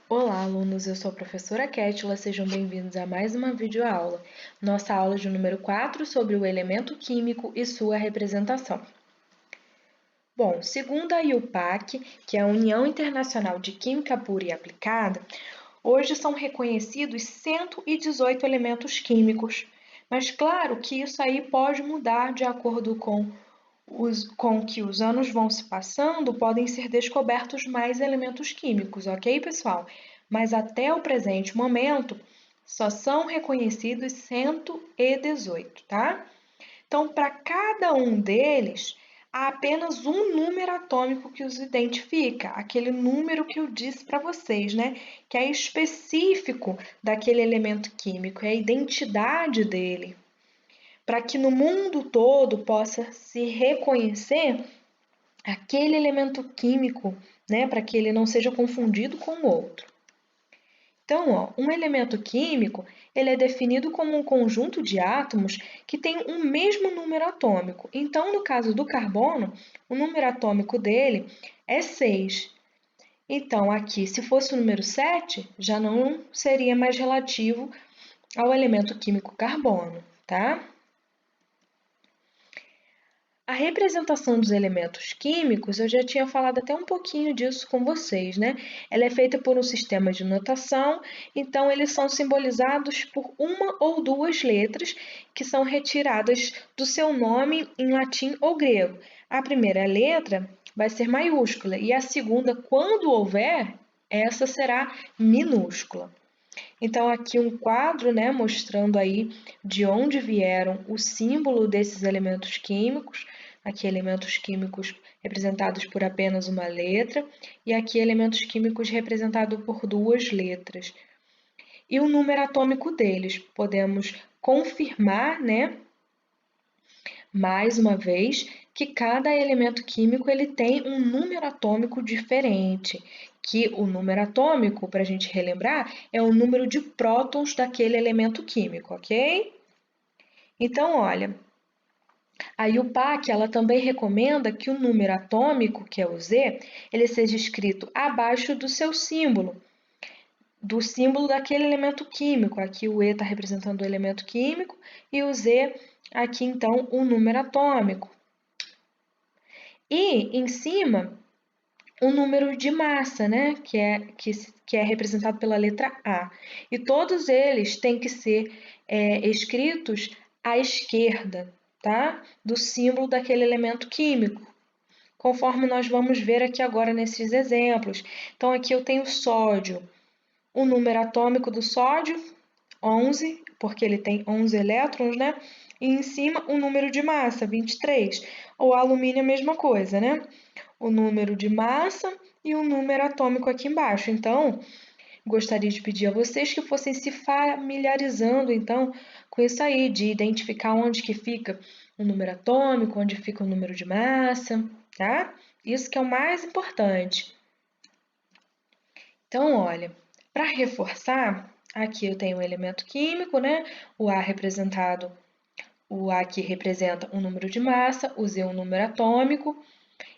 Olá, alunos! Eu sou a professora Kétila, sejam bem-vindos a mais uma videoaula. Nossa aula de número 4 sobre o elemento químico e sua representação. Bom, segundo a IUPAC, que é a União Internacional de Química Pura e Aplicada, hoje são reconhecidos 118 elementos químicos, mas claro que isso aí pode mudar de acordo com que os anos vão se passando, podem ser descobertos mais elementos químicos, ok, pessoal? Mas até o presente momento, só são reconhecidos 118, tá? Então, para cada um deles, há apenas um número atômico que os identifica, aquele número que eu disse para vocês, né? Que é específico daquele elemento químico, é a identidade dele, para que no mundo todo possa se reconhecer aquele elemento químico, né, para que ele não seja confundido com o outro. Então, ó, um elemento químico, ele é definido como um conjunto de átomos que tem um mesmo número atômico. Então, no caso do carbono, o número atômico dele é 6. Então, aqui, se fosse o número 7, já não seria mais relativo ao elemento químico carbono, tá? A representação dos elementos químicos, eu já tinha falado até um pouquinho disso com vocês, né? Ela é feita por um sistema de notação, então eles são simbolizados por uma ou duas letras que são retiradas do seu nome em latim ou grego. A primeira letra vai ser maiúscula e a segunda, quando houver, essa será minúscula. Então, aqui um quadro, né, mostrando aí de onde vieram o símbolo desses elementos químicos. Aqui elementos químicos representados por apenas uma letra e aqui elementos químicos representados por duas letras. E o número atômico deles, podemos confirmar, né, mais uma vez, que cada elemento químico ele tem um número atômico diferente, que o número atômico, para a gente relembrar, é o número de prótons daquele elemento químico, ok? Então, olha, a IUPAC ela também recomenda que o número atômico, que é o Z, ele seja escrito abaixo do seu símbolo, do símbolo daquele elemento químico. Aqui o E está representando o elemento químico e o Z aqui, então, o número atômico. E em cima, o número de massa, né? Que é representado pela letra A. E todos eles têm que ser escritos à esquerda, tá? Do símbolo daquele elemento químico, conforme nós vamos ver aqui agora nesses exemplos. Então, aqui eu tenho sódio. O número atômico do sódio, 11, porque ele tem 11 elétrons, né? E em cima o número de massa, 23. O alumínio é a mesma coisa, né? O número de massa e o número atômico aqui embaixo. Então, gostaria de pedir a vocês que fossem se familiarizando, então, com isso aí, de identificar onde que fica o número atômico, onde fica o número de massa, tá? Isso que é o mais importante. Então, olha, para reforçar, aqui eu tenho o elemento químico, né? O A representado, o A aqui representa um número de massa, o Z um número atômico,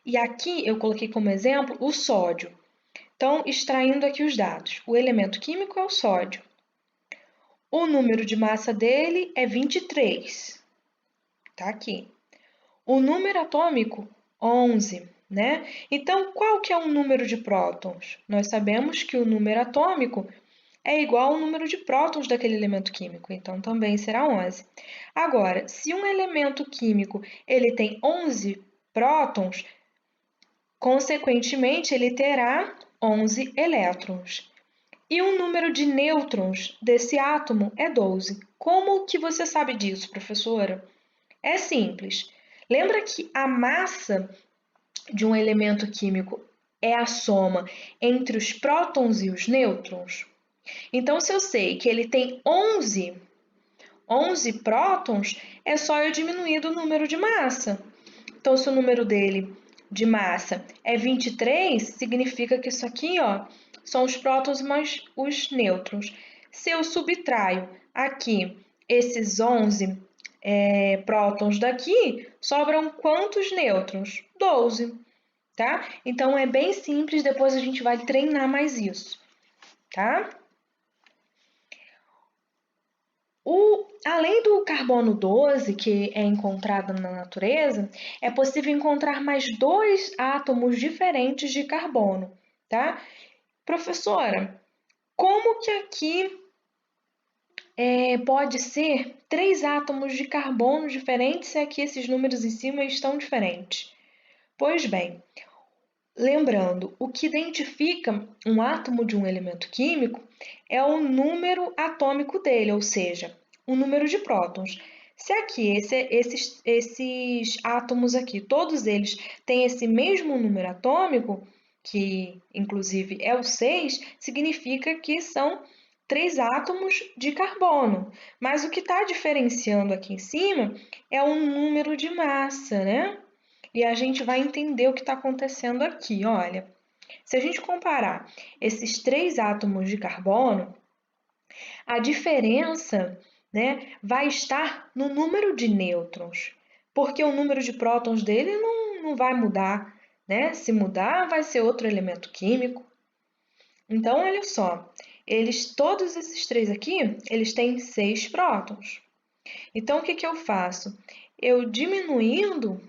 e aqui eu coloquei como exemplo o sódio. Então, extraindo aqui os dados, o elemento químico é o sódio. O número de massa dele é 23, tá aqui. O número atômico, 11, né? Então, qual que é o número de prótons? Nós sabemos que o número atômico é igual ao número de prótons daquele elemento químico, então também será 11. Agora, se um elemento químico ele tem 11 prótons, consequentemente ele terá 11 elétrons. E o número de nêutrons desse átomo é 12. Como que você sabe disso, professora? É simples. Lembra que a massa de um elemento químico é a soma entre os prótons e os nêutrons? Então, se eu sei que ele tem 11 prótons, é só eu diminuir do número de massa. Então, se o número dele de massa é 23, significa que isso aqui, ó, são os prótons mais os nêutrons. Se eu subtraio aqui esses 11 prótons daqui, sobram quantos nêutrons? 12, tá? Então, é bem simples, depois a gente vai treinar mais isso. tá? Além do carbono 12, que é encontrado na natureza, é possível encontrar mais 2 átomos diferentes de carbono, tá? Professora, como que aqui pode ser 3 átomos de carbono diferentes se aqui esses números em cima estão diferentes? Pois bem, lembrando, o que identifica um átomo de um elemento químico é o número atômico dele, ou seja, o número de prótons. Se aqui esses átomos aqui, todos eles têm esse mesmo número atômico, que inclusive é o 6, significa que são 3 átomos de carbono. Mas o que está diferenciando aqui em cima é o número de massa, né? E a gente vai entender o que está acontecendo aqui. Olha, se a gente comparar esses 3 átomos de carbono, a diferença, né, vai estar no número de nêutrons, porque o número de prótons dele não vai mudar, né? Se mudar, vai ser outro elemento químico. Então, olha só, todos esses 3 aqui, eles têm 6 prótons. Então, o que eu faço? Eu diminuindo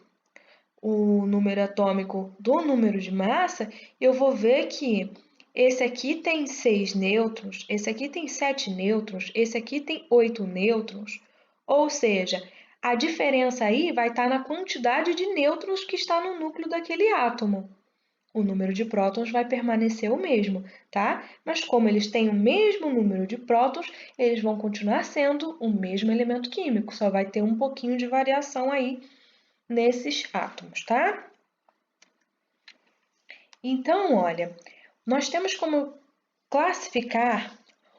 o número atômico do número de massa, eu vou ver que esse aqui tem 6 nêutrons, esse aqui tem 7 nêutrons, esse aqui tem 8 nêutrons. Ou seja, a diferença aí vai estar na quantidade de nêutrons que está no núcleo daquele átomo. O número de prótons vai permanecer o mesmo, tá? Mas como eles têm o mesmo número de prótons, eles vão continuar sendo o mesmo elemento químico, só vai ter um pouquinho de variação aí nesses átomos, tá? Então, olha, nós temos como classificar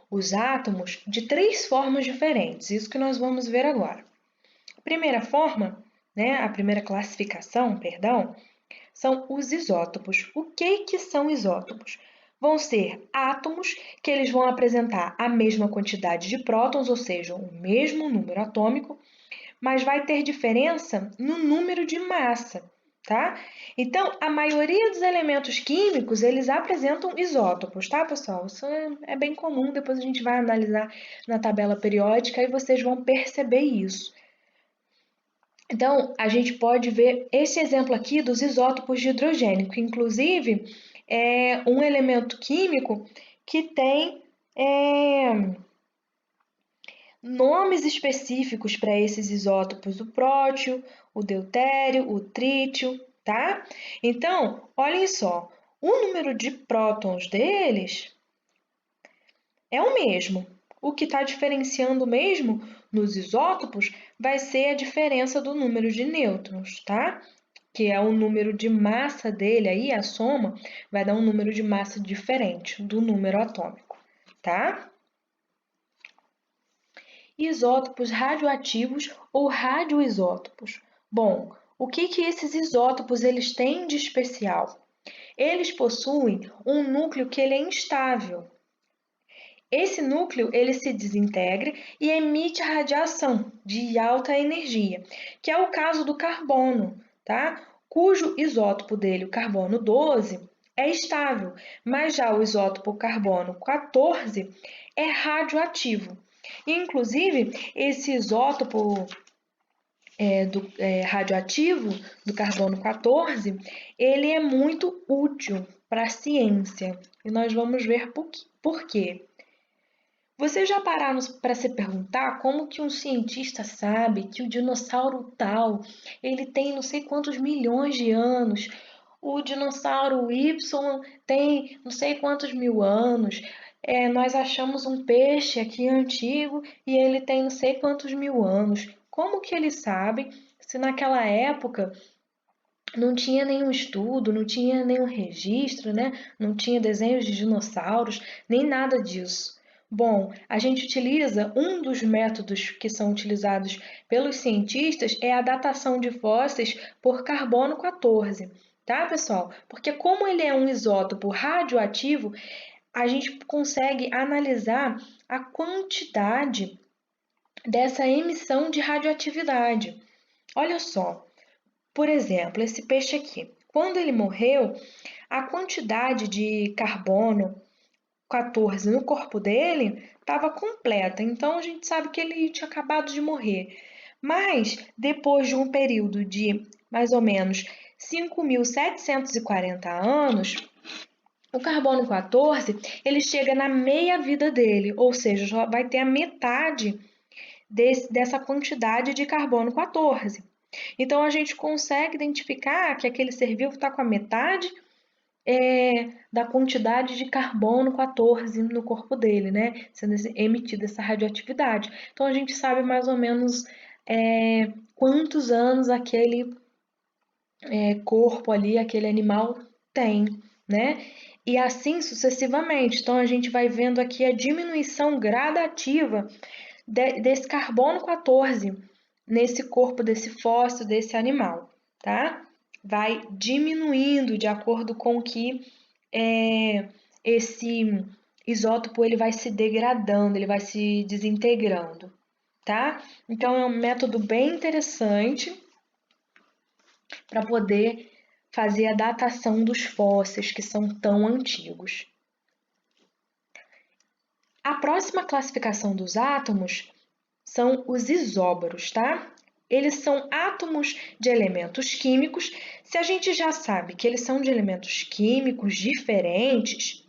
os átomos de 3 formas diferentes, isso que nós vamos ver agora. A primeira forma, né, a primeira classificação, perdão, são os isótopos. O que são isótopos? Vão ser átomos que eles vão apresentar a mesma quantidade de prótons, ou seja, o mesmo número atômico, mas vai ter diferença no número de massa, tá? Então, a maioria dos elementos químicos, eles apresentam isótopos, tá, pessoal? Isso é bem comum, depois a gente vai analisar na tabela periódica e vocês vão perceber isso. Então, a gente pode ver esse exemplo aqui dos isótopos de hidrogênio, que inclusive é um elemento químico que tem nomes específicos para esses isótopos, o prótio, o deutério, o trítio, tá? Então, olhem só, o número de prótons deles é o mesmo. O que está diferenciando mesmo nos isótopos vai ser a diferença do número de nêutrons, tá? Que é o número de massa dele, aí a soma vai dar um número de massa diferente do número atômico, tá? Isótopos radioativos ou radioisótopos. Bom, o que esses isótopos eles têm de especial? Eles possuem um núcleo que ele é instável. Esse núcleo ele se desintegra e emite radiação de alta energia, que é o caso do carbono, tá? Cujo isótopo dele, o carbono 12, é estável, mas já o isótopo carbono 14 é radioativo. E, inclusive, esse isótopo radioativo do carbono 14, ele é muito útil para a ciência. E nós vamos ver por quê. Vocês já pararam para se perguntar como que um cientista sabe que o dinossauro tal, ele tem não sei quantos milhões de anos, o dinossauro Y tem não sei quantos mil anos, nós achamos um peixe aqui antigo e ele tem não sei quantos mil anos. Como que eles sabem se naquela época não tinha nenhum estudo, não tinha nenhum registro, né? Não tinha desenhos de dinossauros, nem nada disso. Bom, a gente utiliza um dos métodos que são utilizados pelos cientistas é a datação de fósseis por carbono 14, tá, pessoal? Porque como ele é um isótopo radioativo, a gente consegue analisar a quantidade dessa emissão de radioatividade. Olha só, por exemplo, esse peixe aqui, quando ele morreu, a quantidade de carbono 14 no corpo dele estava completa, então a gente sabe que ele tinha acabado de morrer. Mas, depois de um período de mais ou menos 5.740 anos, o carbono 14 ele chega na meia-vida dele, ou seja, já vai ter a metade dessa quantidade de carbono 14. Então, a gente consegue identificar que aquele ser vivo está com a metade da quantidade de carbono 14 no corpo dele, né? Sendo emitida essa radioatividade. Então, a gente sabe mais ou menos quantos anos aquele corpo ali, aquele animal tem, né? E assim sucessivamente. Então, a gente vai vendo aqui a diminuição gradativa desse carbono 14 nesse corpo desse fóssil, desse animal, tá? Vai diminuindo de acordo com que esse isótopo ele vai se degradando, ele vai se desintegrando, tá? Então é um método bem interessante para poder fazer a datação dos fósseis que são tão antigos. A próxima classificação dos átomos são os isóbaros, tá? Eles são átomos de elementos químicos. Se a gente já sabe que eles são de elementos químicos diferentes,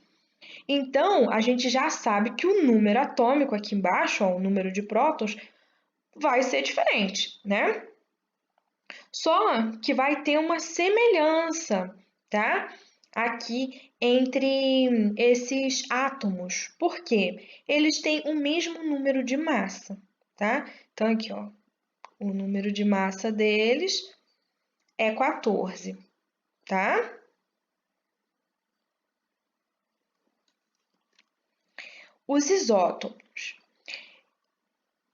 então a gente já sabe que o número atômico aqui embaixo, ó, o número de prótons, vai ser diferente, né? Só que vai ter uma semelhança, tá? Aqui entre esses átomos. Por quê? Eles têm o mesmo número de massa, tá? Então, aqui, ó, o número de massa deles é 14, tá? Os isótopos.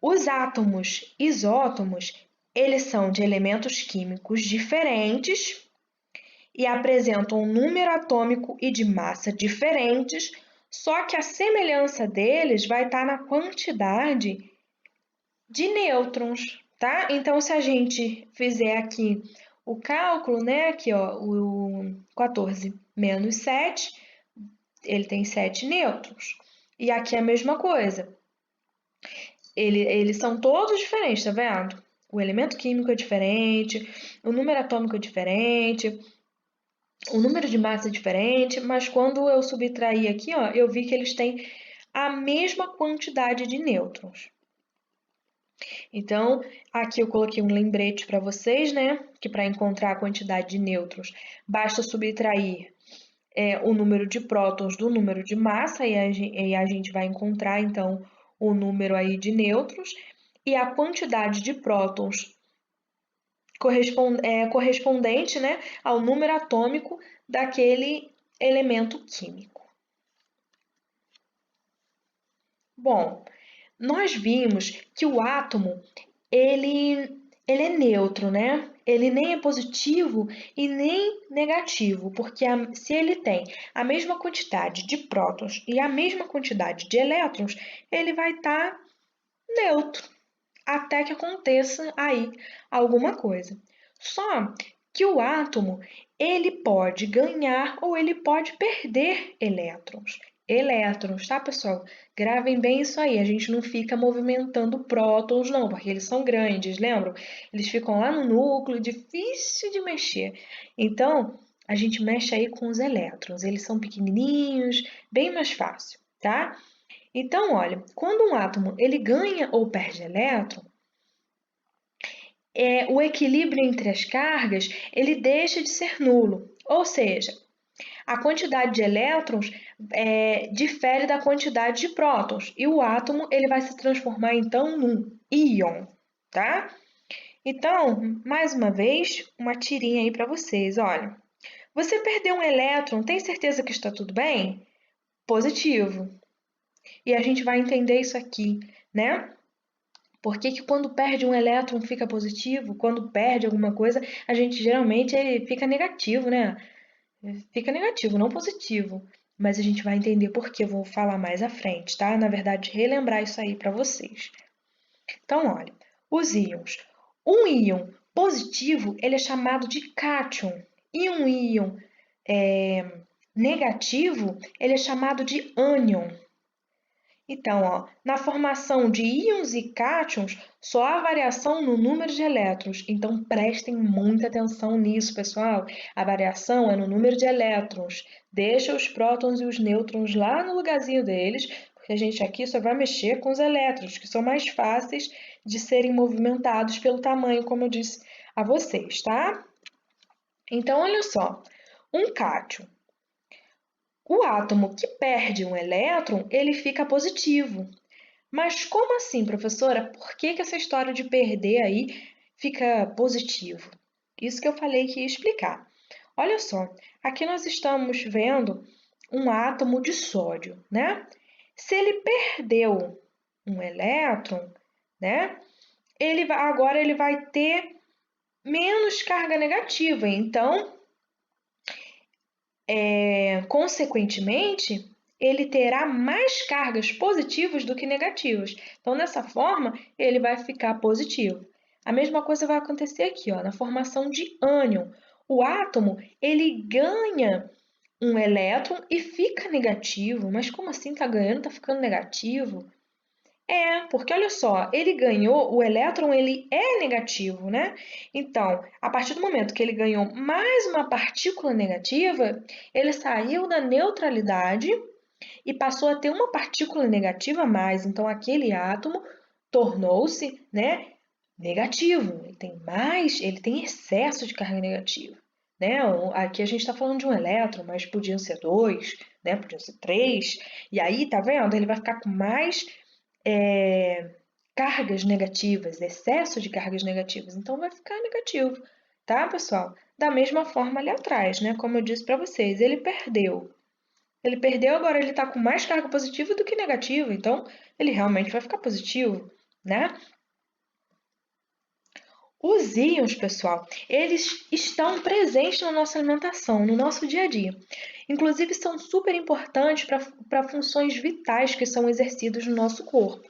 Os átomos isótomos, eles são de elementos químicos diferentes e apresentam um número atômico e de massa diferentes, só que a semelhança deles vai estar na quantidade de nêutrons, tá? Então, se a gente fizer aqui o cálculo, né? Aqui, ó, o 14 menos 7, ele tem 7 nêutrons. E aqui é a mesma coisa. Eles são todos diferentes, tá vendo? O elemento químico é diferente, o número atômico é diferente, o número de massa é diferente, mas quando eu subtrair aqui, ó, eu vi que eles têm a mesma quantidade de nêutrons. Então, aqui eu coloquei um lembrete para vocês, né? Que para encontrar a quantidade de nêutrons, basta subtrair o número de prótons do número de massa e a gente vai encontrar, então, o número aí de nêutrons e a quantidade de prótons correspondente, né, ao número atômico daquele elemento químico. Bom, nós vimos que o átomo ele é neutro, né? Ele nem é positivo e nem negativo, porque se ele tem a mesma quantidade de prótons e a mesma quantidade de elétrons, ele vai estar neutro, até que aconteça aí alguma coisa. Só que o átomo, ele pode ganhar ou ele pode perder elétrons. Elétrons, tá, pessoal? Gravem bem isso aí. A gente não fica movimentando prótons, não, porque eles são grandes, lembram? Eles ficam lá no núcleo, difícil de mexer. Então, a gente mexe aí com os elétrons. Eles são pequenininhos, bem mais fácil, tá? Então, olha, quando um átomo ele ganha ou perde elétron, o equilíbrio entre as cargas ele deixa de ser nulo, ou seja, a quantidade de elétrons difere da quantidade de prótons e o átomo ele vai se transformar então num íon, tá? Então, mais uma vez, uma tirinha aí para vocês, olha. Você perdeu um elétron, tem certeza que está tudo bem? Positivo. E a gente vai entender isso aqui, né? Por que quando perde um elétron fica positivo? Quando perde alguma coisa, a gente geralmente fica negativo, né? Fica negativo, não positivo. Mas a gente vai entender por que, eu vou falar mais à frente, tá? Na verdade, relembrar isso aí para vocês. Então, olha, os íons. Um íon positivo, ele é chamado de cátion. E um íon negativo, ele é chamado de ânion. Então, ó, na formação de íons e cátions, só há variação no número de elétrons. Então, prestem muita atenção nisso, pessoal. A variação é no número de elétrons. Deixa os prótons e os nêutrons lá no lugarzinho deles, porque a gente aqui só vai mexer com os elétrons, que são mais fáceis de serem movimentados pelo tamanho, como eu disse a vocês, tá? Então, olha só. Um cátion. O átomo que perde um elétron, ele fica positivo. Mas como assim, professora? Por que essa história de perder aí fica positivo? Isso que eu falei que ia explicar. Olha só, aqui nós estamos vendo um átomo de sódio, né? Se ele perdeu um elétron, né? Agora ele vai ter menos carga negativa. Então, consequentemente, ele terá mais cargas positivas do que negativas. Então, dessa forma, ele vai ficar positivo. A mesma coisa vai acontecer aqui, ó, na formação de ânion. O átomo, ele ganha um elétron e fica negativo. Mas como assim está ganhando, está ficando negativo? Porque olha só, ele ganhou, o elétron ele é negativo, né? Então, a partir do momento que ele ganhou mais uma partícula negativa, ele saiu da neutralidade e passou a ter uma partícula negativa a mais. Então, aquele átomo tornou-se, né, negativo. Ele tem excesso de carga negativa, né? Aqui a gente está falando de um elétron, mas podiam ser dois, né? Podiam ser três. E aí, tá vendo? Ele vai ficar com mais cargas negativas, excesso de cargas negativas, então vai ficar negativo, tá, pessoal? Da mesma forma ali atrás, né? Como eu disse para vocês, ele perdeu. Ele perdeu, agora ele está com mais carga positiva do que negativa, então ele realmente vai ficar positivo, né? Os íons, pessoal, eles estão presentes na nossa alimentação, no nosso dia a dia. Inclusive, são super importantes para funções vitais que são exercidas no nosso corpo.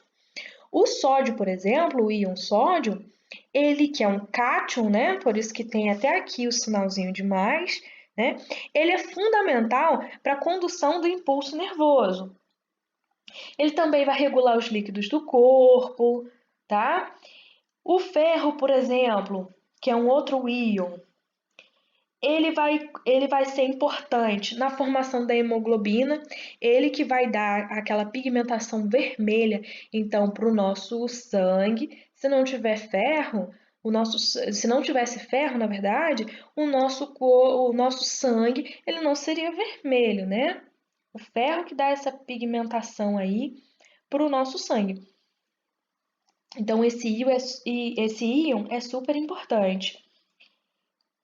O sódio, por exemplo, o íon sódio, ele que é um cátion, né? Por isso que tem até aqui o sinalzinho de mais, né? Ele é fundamental para a condução do impulso nervoso. Ele também vai regular os líquidos do corpo, tá? O ferro, por exemplo, que é um outro íon, ele vai ser importante na formação da hemoglobina, ele que vai dar aquela pigmentação vermelha, então, para o nosso sangue. Se não tiver ferro, se não tivesse ferro, na verdade, o nosso sangue ele não seria vermelho, né? O ferro que dá essa pigmentação aí para o nosso sangue. Então, esse íon é super importante.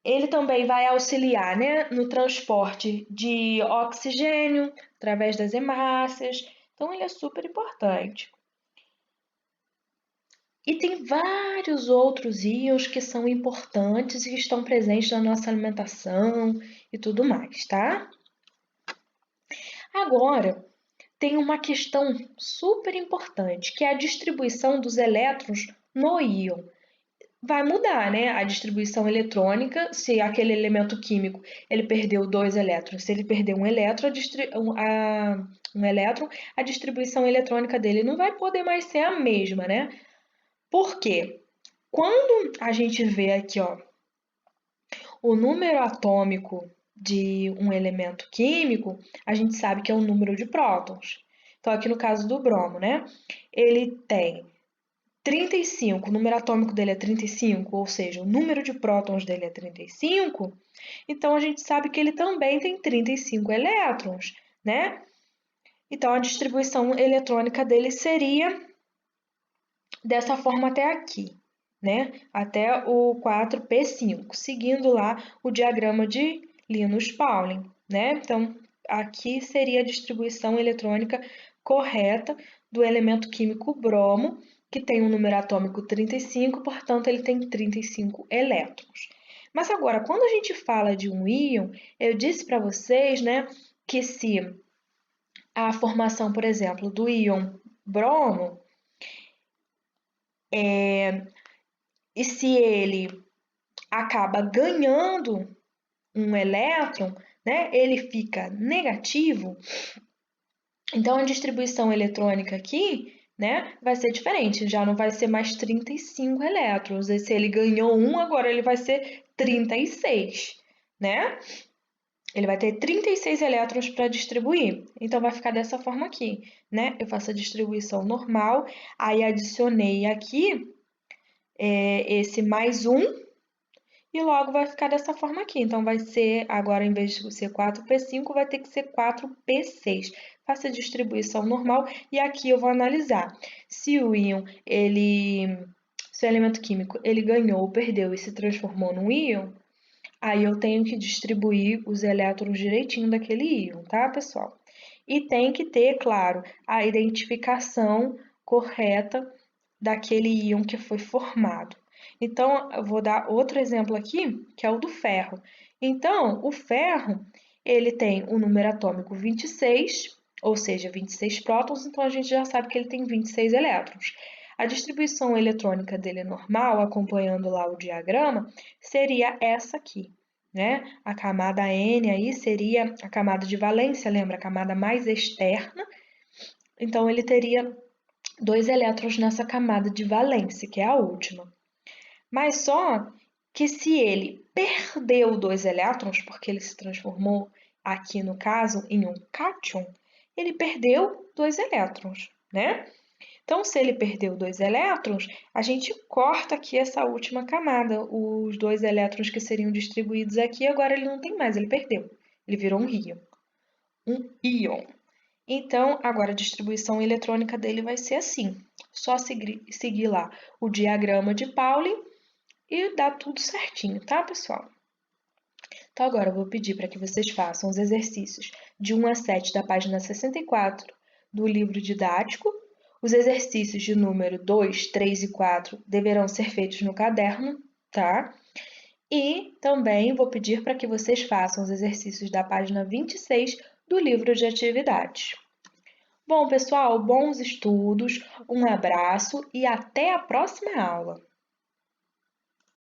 Ele também vai auxiliar, né, no transporte de oxigênio através das hemácias. Então, ele é super importante. E tem vários outros íons que são importantes e que estão presentes na nossa alimentação e tudo mais, tá? Agora, tem uma questão super importante, que é a distribuição dos elétrons no íon. Vai mudar, né? A distribuição eletrônica, se aquele elemento químico ele perdeu dois elétrons, se ele perder um elétron, a distribuição eletrônica dele não vai poder mais ser a mesma, né? Por quê? Quando a gente vê aqui, ó, o número atômico de um elemento químico, a gente sabe que é o número de prótons. Então, aqui no caso do bromo, né? Ele tem 35, o número atômico dele é 35, ou seja, o número de prótons dele é 35, então a gente sabe que ele também tem 35 elétrons, né? Então a distribuição eletrônica dele seria dessa forma até aqui, né? Até o 4p5, seguindo lá o diagrama de Linus-Pauling, né? Então aqui seria a distribuição eletrônica correta do elemento químico bromo, que tem um número atômico 35, portanto, ele tem 35 elétrons. Mas agora, quando a gente fala de um íon, eu disse para vocês, né, que se a formação, por exemplo, do íon bromo, e se ele acaba ganhando um elétron, né, ele fica negativo, então a distribuição eletrônica aqui, né, vai ser diferente, já não vai ser mais 35 elétrons. E se ele ganhou 1, agora ele vai ser 36, né? Ele vai ter 36 elétrons para distribuir. Então, vai ficar dessa forma aqui, né? Eu faço a distribuição normal, aí adicionei aqui esse mais 1, e logo vai ficar dessa forma aqui. Então, vai ser, agora em vez de ser 4p5, vai ter que ser 4p6. Faça a distribuição normal e aqui eu vou analisar se o íon, se o elemento químico, ele ganhou ou perdeu e se transformou num íon, aí eu tenho que distribuir os elétrons direitinho daquele íon, tá, pessoal? E tem que ter, claro, a identificação correta daquele íon que foi formado. Então, eu vou dar outro exemplo aqui, que é o do ferro. Então, o ferro, ele tem o número atômico 26, ou seja, 26 prótons, então a gente já sabe que ele tem 26 elétrons. A distribuição eletrônica dele normal, acompanhando lá o diagrama, seria essa aqui, né? A camada N aí seria a camada de valência, lembra? A camada mais externa. Então, ele teria 2 elétrons nessa camada de valência, que é a última. Mas só que se ele perdeu 2 elétrons, porque ele se transformou aqui no caso em um cátion, ele perdeu 2 elétrons, né? Então, se ele perdeu 2 elétrons, a gente corta aqui essa última camada, os 2 elétrons que seriam distribuídos aqui, agora ele não tem mais, ele perdeu. Ele virou um íon. Um íon. Então, agora a distribuição eletrônica dele vai ser assim. Só seguir lá o diagrama de Pauling e dá tudo certinho, tá, pessoal? Então, agora eu vou pedir para que vocês façam os exercícios de 1 a 7 da página 64 do livro didático. Os exercícios de número 2, 3 e 4 deverão ser feitos no caderno, tá? E também vou pedir para que vocês façam os exercícios da página 26 do livro de atividades. Bom, pessoal, bons estudos, um abraço e até a próxima aula!